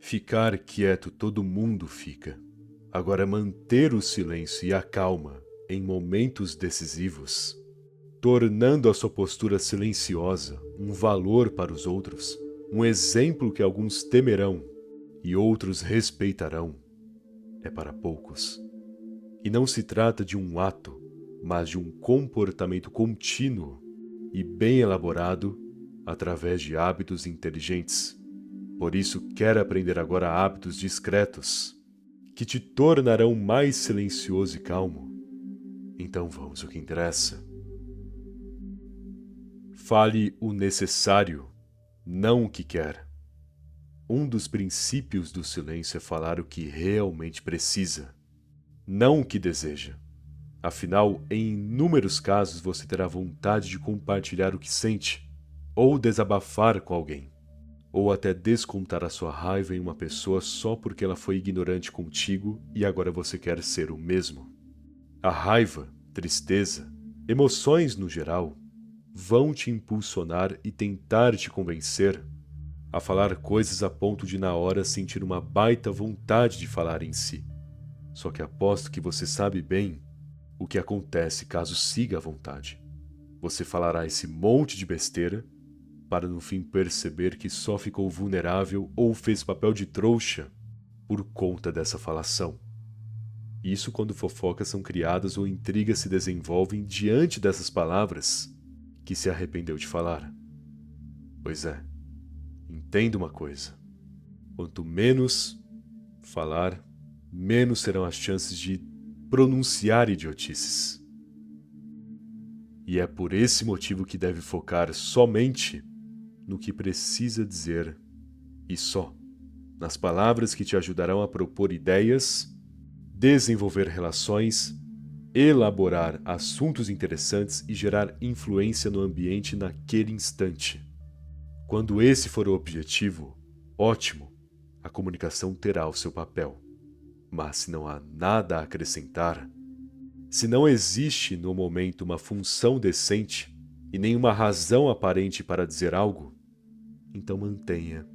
Ficar quieto todo mundo fica. Agora manter o silêncio e a calma em momentos decisivos, tornando a sua postura silenciosa um valor para os outros, um exemplo que alguns temerão e outros respeitarão, é para poucos. E não se trata de um ato, mas de um comportamento contínuo e bem elaborado através de hábitos inteligentes. Por isso, quer aprender agora hábitos discretos, que te tornarão mais silencioso e calmo? Então vamos ao que interessa. Fale o necessário, não o que quer. Um dos princípios do silêncio é falar o que realmente precisa, não o que deseja. Afinal, em inúmeros casos você terá vontade de compartilhar o que sente, ou desabafar com alguém, ou até descontar a sua raiva em uma pessoa só porque ela foi ignorante contigo e agora você quer ser o mesmo. A raiva, tristeza, emoções no geral, vão te impulsionar e tentar te convencer a falar coisas a ponto de na hora sentir uma baita vontade de falar em si. Só que aposto que você sabe bem o que acontece caso siga à vontade. Você falará esse monte de besteira para no fim perceber que só ficou vulnerável ou fez papel de trouxa por conta dessa falação. Isso quando fofocas são criadas ou intrigas se desenvolvem diante dessas palavras que se arrependeu de falar. Pois é, entenda uma coisa. Quanto menos falar, menos serão as chances de pronunciar idiotices. E é por esse motivo que deve focar somente no que precisa dizer e só nas palavras que te ajudarão a propor ideias, desenvolver relações, elaborar assuntos interessantes e gerar influência no ambiente naquele instante. Quando esse for o objetivo, ótimo, a comunicação terá o seu papel. Mas se não há nada a acrescentar, se não existe no momento uma função decente e nenhuma razão aparente para dizer algo, então mantenha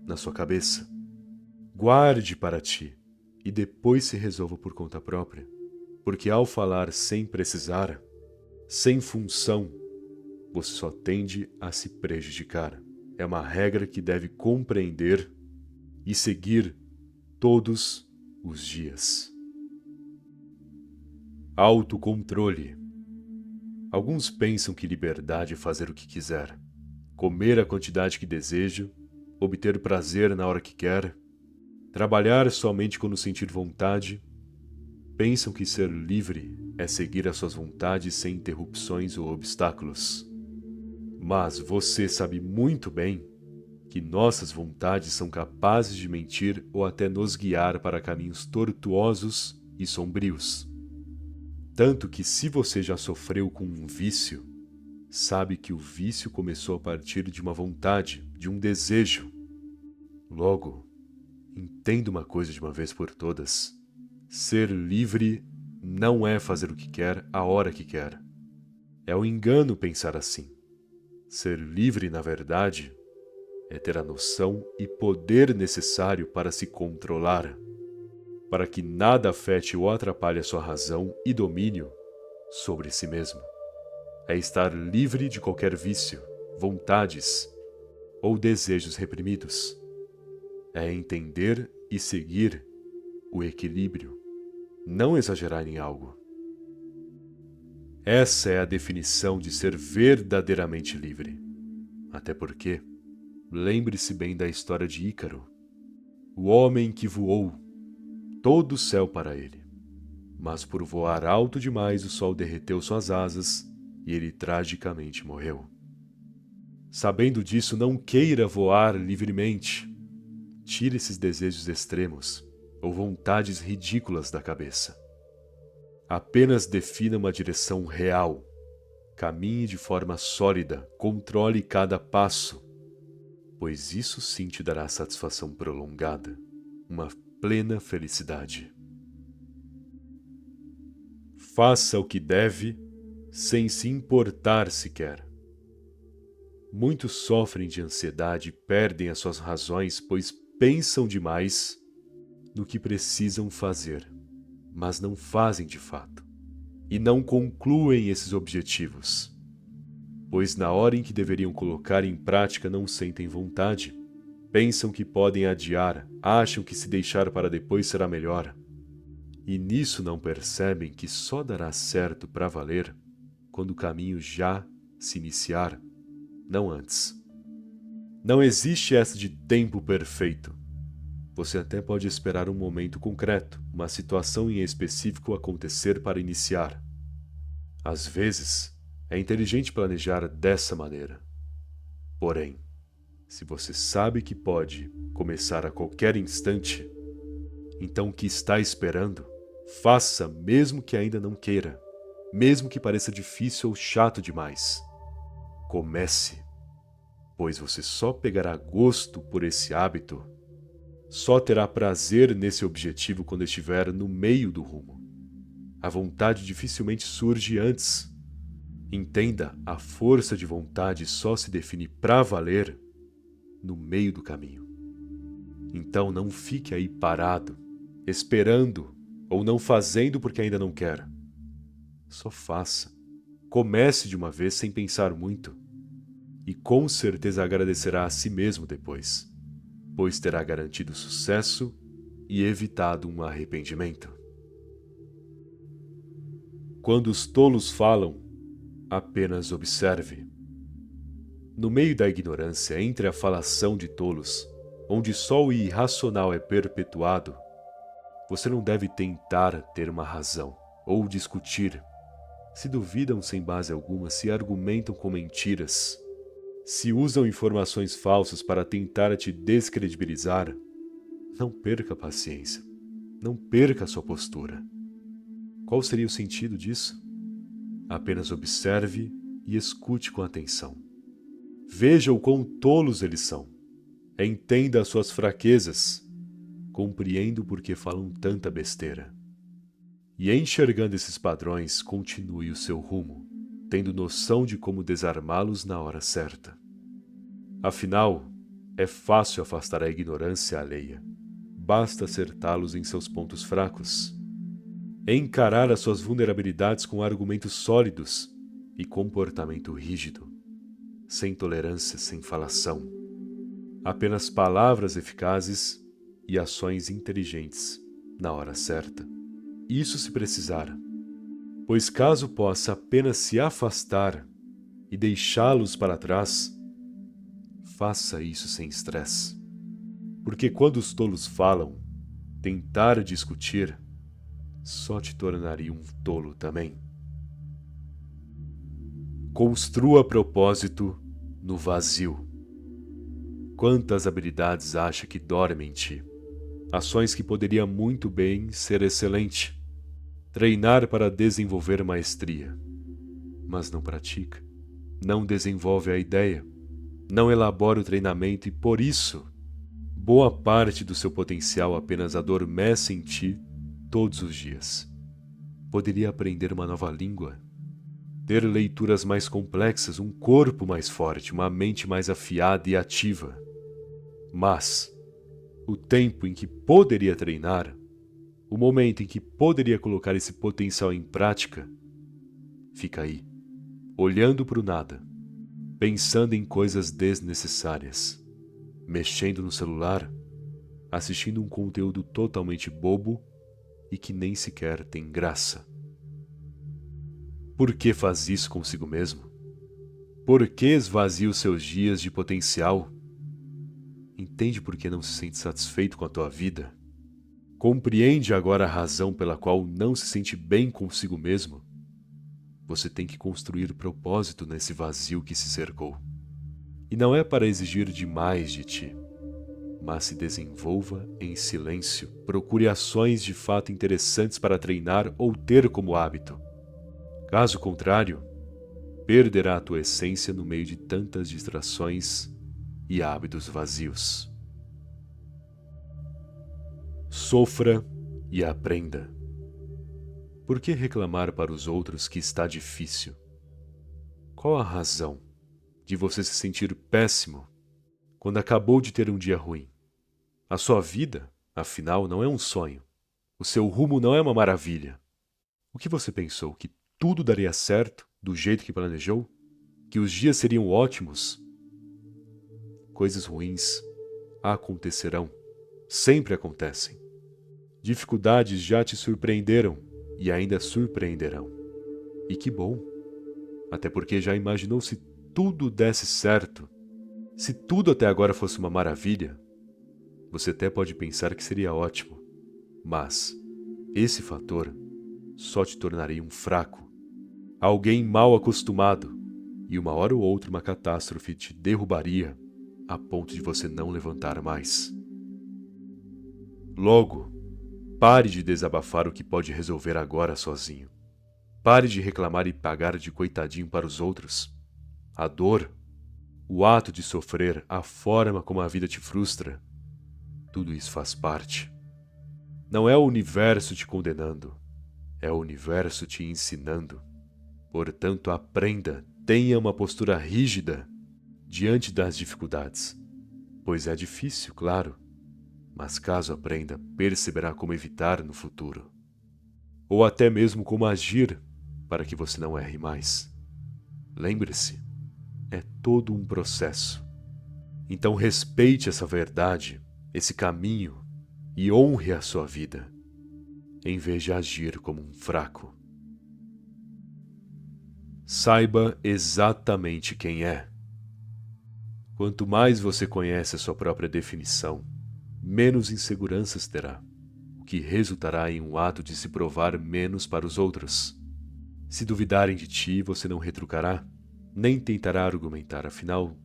na sua cabeça. Guarde para ti e depois se resolva por conta própria, porque ao falar sem precisar, sem função, você só tende a se prejudicar. É uma regra que deve compreender e seguir todos os dias. Autocontrole. Alguns pensam que liberdade é fazer o que quiser, comer a quantidade que deseja, obter prazer na hora que quer, trabalhar somente quando sentir vontade. Pensam que ser livre é seguir as suas vontades sem interrupções ou obstáculos. Mas você sabe muito bem que nossas vontades são capazes de mentir ou até nos guiar para caminhos tortuosos e sombrios. Tanto que se você já sofreu com um vício, sabe que o vício começou a partir de uma vontade, de um desejo. Logo, entenda uma coisa de uma vez por todas. Ser livre não é fazer o que quer a hora que quer. É um engano pensar assim. Ser livre, na verdade, é ter a noção e poder necessário para se controlar, para que nada afete ou atrapalhe a sua razão e domínio sobre si mesmo. É estar livre de qualquer vício, vontades ou desejos reprimidos. É entender e seguir o equilíbrio, não exagerar em algo. Essa é a definição de ser verdadeiramente livre. Até porque, lembre-se bem da história de Ícaro, o homem que voou todo o céu para ele. Mas por voar alto demais, o sol derreteu suas asas e ele tragicamente morreu. Sabendo disso, não queira voar livremente. Tire esses desejos extremos ou vontades ridículas da cabeça. Apenas defina uma direção real. Caminhe de forma sólida, controle cada passo, pois isso sim te dará satisfação prolongada, uma plena felicidade. Faça o que deve, sem se importar sequer. Muitos sofrem de ansiedade e perdem as suas razões, pois pensam demais no que precisam fazer, mas não fazem de fato, e não concluem esses objetivos, pois na hora em que deveriam colocar em prática não sentem vontade, pensam que podem adiar, acham que se deixar para depois será melhor, e nisso não percebem que só dará certo para valer quando o caminho já se iniciar, não antes. Não existe essa de tempo perfeito. Você até pode esperar um momento concreto, uma situação em específico acontecer para iniciar. Às vezes, é inteligente planejar dessa maneira. Porém, se você sabe que pode começar a qualquer instante, então o que está esperando, faça mesmo que ainda não queira, mesmo que pareça difícil ou chato demais. Comece, pois você só pegará gosto por esse hábito, só terá prazer nesse objetivo quando estiver no meio do rumo. A vontade dificilmente surge antes. Entenda, a força de vontade só se define pra valer no meio do caminho. Então não fique aí parado, esperando ou não fazendo porque ainda não quer. Só faça. Comece de uma vez sem pensar muito. E com certeza agradecerá a si mesmo depois, pois terá garantido sucesso e evitado um arrependimento. Quando os tolos falam, apenas observe. No meio da ignorância, entre a falação de tolos, onde só o irracional é perpetuado, você não deve tentar ter uma razão ou discutir. Se duvidam sem base alguma, se argumentam com mentiras, se usam informações falsas para tentar te descredibilizar, não perca a paciência, não perca a sua postura. Qual seria o sentido disso? Apenas observe e escute com atenção. Veja o quão tolos eles são. Entenda as suas fraquezas. Compreenda o porquê falam tanta besteira. E enxergando esses padrões, continue o seu rumo, tendo noção de como desarmá-los na hora certa. Afinal, é fácil afastar a ignorância alheia. Basta acertá-los em seus pontos fracos. Encarar as suas vulnerabilidades com argumentos sólidos e comportamento rígido, sem tolerância, sem falação. Apenas palavras eficazes e ações inteligentes na hora certa. Isso se precisar, pois caso possa apenas se afastar e deixá-los para trás, faça isso sem estresse. Porque quando os tolos falam, tentar discutir só te tornaria um tolo também. Construa propósito no vazio. Quantas habilidades acha que dormem em ti? Ações que poderia muito bem ser excelente. Treinar para desenvolver maestria. Mas não pratica. Não desenvolve a ideia. Não elabora o treinamento e, por isso, boa parte do seu potencial apenas adormece em ti todos os dias. Poderia aprender uma nova língua, ter leituras mais complexas, um corpo mais forte, uma mente mais afiada e ativa. Mas o tempo em que poderia treinar, o momento em que poderia colocar esse potencial em prática, fica aí, olhando para o nada, pensando em coisas desnecessárias, mexendo no celular, assistindo um conteúdo totalmente bobo e que nem sequer tem graça. Por que faz isso consigo mesmo? Por que esvazia os seus dias de potencial? Entende por que não se sente satisfeito com a tua vida? Compreende agora a razão pela qual não se sente bem consigo mesmo? Você tem que construir propósito nesse vazio que se cercou. E não é para exigir demais de ti, mas se desenvolva em silêncio. Procure ações de fato interessantes para treinar ou ter como hábito. Caso contrário, perderá a tua essência no meio de tantas distrações e hábitos vazios. Sofra e aprenda. Por que reclamar para os outros que está difícil? Qual a razão de você se sentir péssimo quando acabou de ter um dia ruim? A sua vida, afinal, não é um sonho. O seu rumo não é uma maravilha. O que você pensou? Que tudo daria certo do jeito que planejou? Que os dias seriam ótimos? Coisas ruins acontecerão. Sempre acontecem. Dificuldades já te surpreenderam e ainda surpreenderão. E que bom. Até porque já imaginou se tudo desse certo? Se tudo até agora fosse uma maravilha? Você até pode pensar que seria ótimo. Mas esse fator só te tornaria um fraco. Alguém mal acostumado. E uma hora ou outra uma catástrofe te derrubaria a ponto de você não levantar mais. Logo, pare de desabafar o que pode resolver agora sozinho. Pare de reclamar e pagar de coitadinho para os outros. A dor, o ato de sofrer, a forma como a vida te frustra, tudo isso faz parte. Não é o universo te condenando, é o universo te ensinando. Portanto, aprenda, tenha uma postura rígida diante das dificuldades. Pois é difícil, claro, mas caso aprenda, perceberá como evitar no futuro. Ou até mesmo como agir para que você não erre mais. Lembre-se, é todo um processo. Então respeite essa verdade, esse caminho e honre a sua vida, em vez de agir como um fraco. Saiba exatamente quem é. Quanto mais você conhece a sua própria definição, menos inseguranças terá, o que resultará em um ato de se provar menos para os outros. Se duvidarem de ti, você não retrucará, nem tentará argumentar, afinal,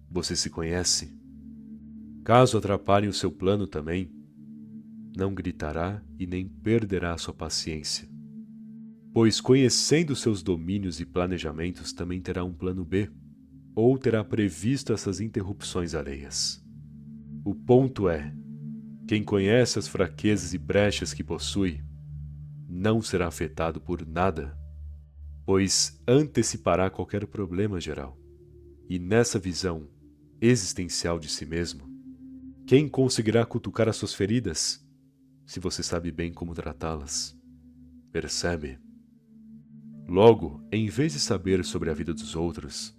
você se conhece. Caso atrapalhem o seu plano também, não gritará e nem perderá sua paciência. Pois conhecendo seus domínios e planejamentos também terá um plano B, ou terá previsto essas interrupções alheias. O ponto é, quem conhece as fraquezas e brechas que possui, não será afetado por nada, pois antecipará qualquer problema geral. E nessa visão existencial de si mesmo, quem conseguirá cutucar as suas feridas, se você sabe bem como tratá-las? Percebe? Logo, em vez de saber sobre a vida dos outros,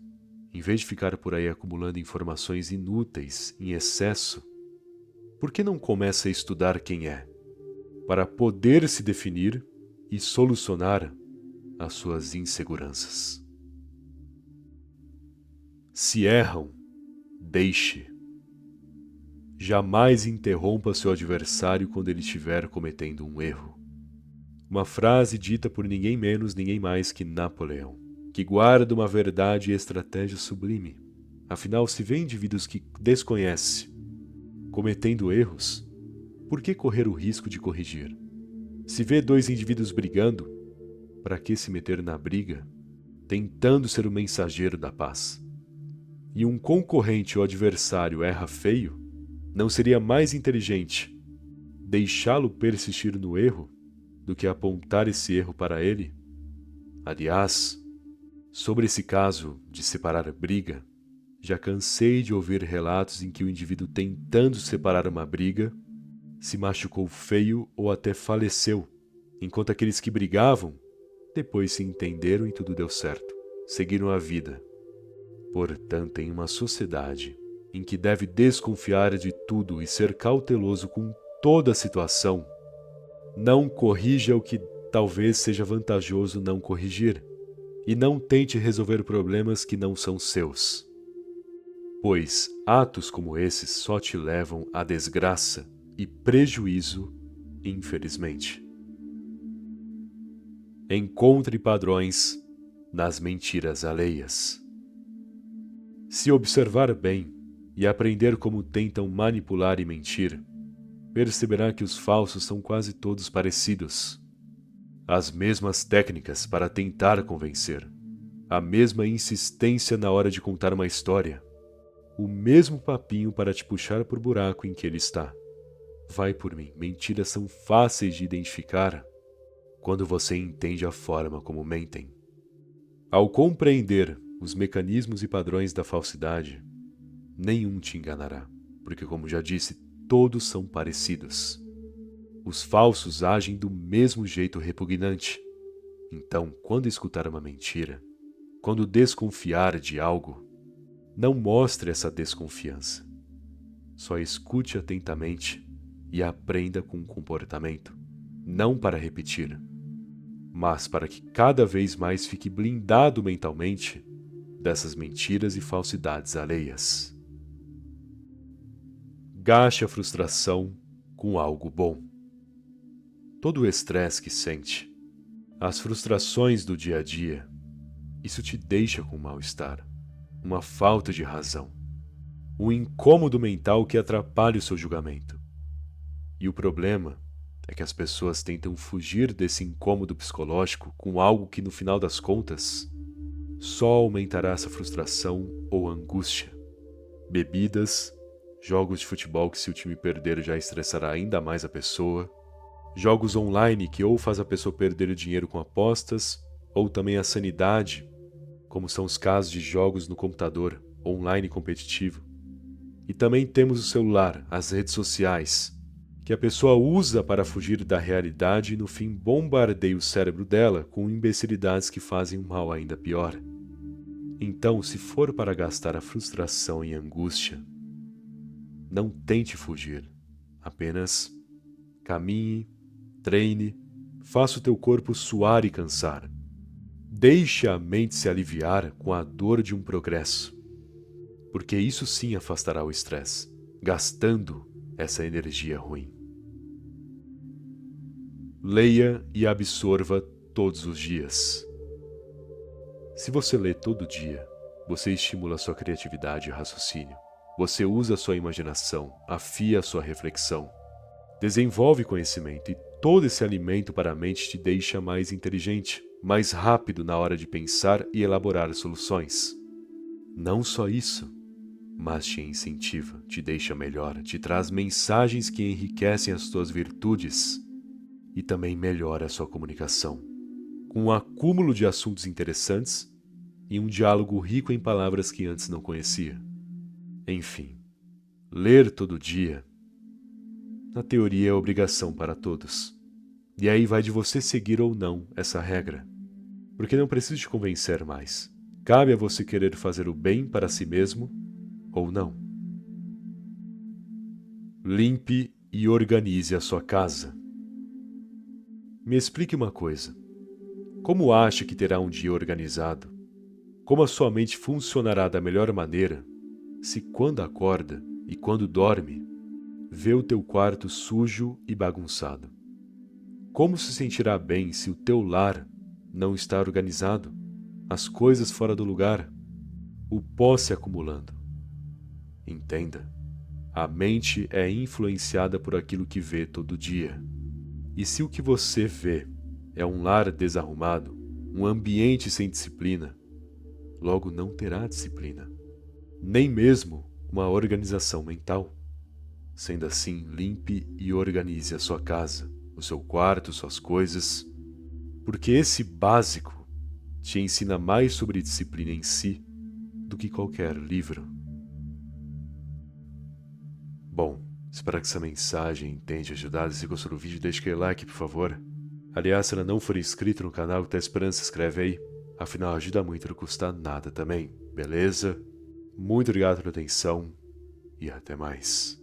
em vez de ficar por aí acumulando informações inúteis, em excesso, por que não começa a estudar quem é, para poder se definir e solucionar as suas inseguranças? Se erram, deixe. Jamais interrompa seu adversário quando ele estiver cometendo um erro. Uma frase dita por ninguém menos, ninguém mais que Napoleão, que guarda uma verdade e estratégia sublime. Afinal, se vê indivíduos que desconhece, cometendo erros, por que correr o risco de corrigir? Se vê dois indivíduos brigando, para que se meter na briga, tentando ser o mensageiro da paz? E um concorrente ou adversário erra feio, não seria mais inteligente deixá-lo persistir no erro do que apontar esse erro para ele? Aliás, sobre esse caso de separar briga, já cansei de ouvir relatos em que o indivíduo tentando separar uma briga se machucou feio ou até faleceu, enquanto aqueles que brigavam depois se entenderam e tudo deu certo, seguiram a vida. Portanto, em uma sociedade em que deve desconfiar de tudo e ser cauteloso com toda a situação, não corrija o que talvez seja vantajoso não corrigir, e não tente resolver problemas que não são seus. Pois atos como esses só te levam à desgraça e prejuízo, infelizmente. Encontre padrões nas mentiras alheias. Se observar bem e aprender como tentam manipular e mentir, perceberá que os falsos são quase todos parecidos. As mesmas técnicas para tentar convencer, a mesma insistência na hora de contar uma história, o mesmo papinho para te puxar por buraco em que ele está. Vai por mim, mentiras são fáceis de identificar quando você entende a forma como mentem. Ao compreender os mecanismos e padrões da falsidade, nenhum te enganará, porque, como já disse, todos são parecidos. Os falsos agem do mesmo jeito repugnante. Então, quando escutar uma mentira, quando desconfiar de algo, não mostre essa desconfiança. Só escute atentamente e aprenda com o comportamento, não para repetir, mas para que cada vez mais fique blindado mentalmente dessas mentiras e falsidades alheias. Gaste a frustração com algo bom. Todo o estresse que sente, as frustrações do dia a dia, isso te deixa com mal-estar, uma falta de razão, um incômodo mental que atrapalha o seu julgamento. E o problema é que as pessoas tentam fugir desse incômodo psicológico com algo que, no final das contas, só aumentará essa frustração ou angústia. Bebidas, jogos de futebol que, se o time perder, já estressará ainda mais a pessoa, jogos online que ou faz a pessoa perder dinheiro com apostas, ou também a sanidade, como são os casos de jogos no computador, online competitivo. E também temos o celular, as redes sociais, que a pessoa usa para fugir da realidade e no fim bombardeia o cérebro dela com imbecilidades que fazem um mal ainda pior. Então, se for para gastar a frustração e angústia, não tente fugir, apenas caminhe, treine, faça o teu corpo suar e cansar. Deixe a mente se aliviar com a dor de um progresso, porque isso sim afastará o estresse, gastando essa energia ruim. Leia e absorva todos os dias. Se você lê todo dia, você estimula sua criatividade e raciocínio. Você usa sua imaginação, afia a sua reflexão, desenvolve conhecimento e todo esse alimento para a mente te deixa mais inteligente, mais rápido na hora de pensar e elaborar soluções. Não só isso, mas te incentiva, te deixa melhor, te traz mensagens que enriquecem as tuas virtudes e também melhora a sua comunicação, com um acúmulo de assuntos interessantes e um diálogo rico em palavras que antes não conhecia. Enfim, ler todo dia, na teoria, é obrigação para todos. E aí vai de você seguir ou não essa regra. Porque não preciso te convencer mais. Cabe a você querer fazer o bem para si mesmo ou não. Limpe e organize a sua casa. Me explique uma coisa. Como acha que terá um dia organizado? Como a sua mente funcionará da melhor maneira se quando acorda e quando dorme, vê o teu quarto sujo e bagunçado? Como se sentirá bem se o teu lar não está organizado, as coisas fora do lugar, o pó se acumulando? Entenda, a mente é influenciada por aquilo que vê todo dia. E se o que você vê é um lar desarrumado, um ambiente sem disciplina, logo não terá disciplina, nem mesmo uma organização mental. Sendo assim, limpe e organize a sua casa, o seu quarto, suas coisas, porque esse básico te ensina mais sobre disciplina em si do que qualquer livro. Bom, espero que essa mensagem tenha te ajudado. Se gostou do vídeo, deixe aquele like, por favor. Aliás, se ainda não for inscrito no canal, tá esperando, se inscreve aí. Afinal, ajuda muito, não custa nada também, beleza? Muito obrigado pela atenção e até mais.